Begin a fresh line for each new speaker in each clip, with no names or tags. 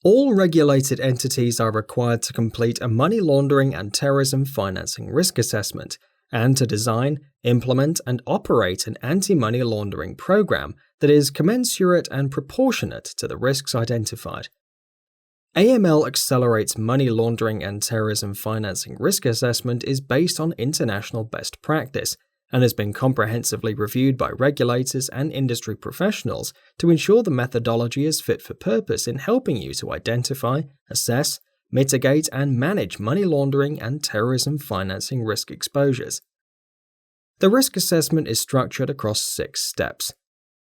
All regulated entities are required to complete a money laundering and terrorism financing risk assessment and to design, implement, and operate an anti-money laundering program that is commensurate and proportionate to the risks identified. AML Accelerate's money laundering and terrorism financing risk assessment is based on international best practice and has been comprehensively reviewed by regulators and industry professionals to ensure the methodology is fit for purpose in helping you to identify, assess, mitigate, and manage money laundering and terrorism financing risk exposures. The risk assessment is structured across 6 steps.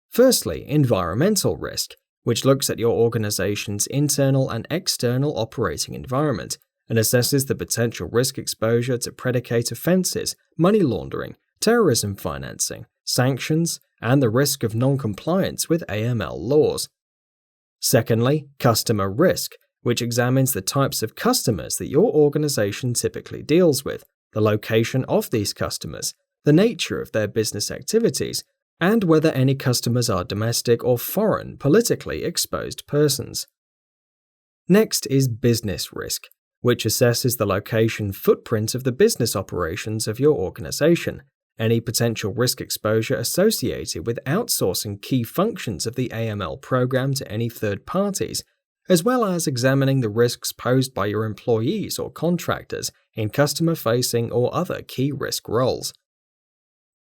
Firstly, environmental risk, which looks at your organization's internal and external operating environment and assesses the potential risk exposure to predicate offences, money laundering, terrorism financing, sanctions, and the risk of non-compliance with AML laws. Secondly, customer risk, which examines the types of customers that your organization typically deals with, the location of these customers, the nature of their business activities, and whether any customers are domestic or foreign politically exposed persons. Next is business risk, which assesses the location footprint of the business operations of your organization, any potential risk exposure associated with outsourcing key functions of the AML program to any third parties, as well as examining the risks posed by your employees or contractors in customer-facing or other key risk roles.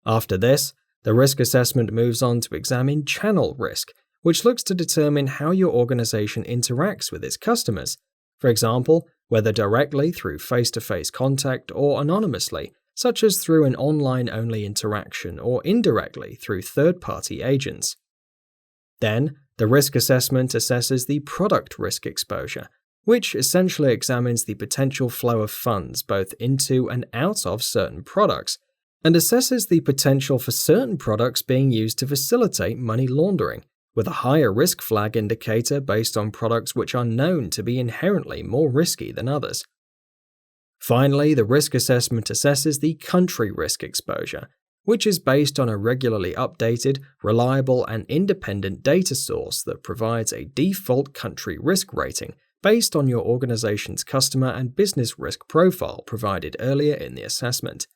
After this, the risk assessment moves on to examine channel risk, which looks to determine how your organization interacts with its customers, for example, whether directly through face-to-face contact or anonymously, such as through an online-only interaction or indirectly through third-party agents. Then, the risk assessment assesses the product risk exposure, which essentially examines the potential flow of funds both into and out of certain products, and assesses the potential for certain products being used to facilitate money laundering, with a higher risk flag indicator based on products which are known to be inherently more risky than others. Finally, the risk assessment assesses the country risk exposure, which is based on a regularly updated, reliable, and independent data source that provides a default country risk rating based on your organization's customer and business risk profile provided earlier in the assessment.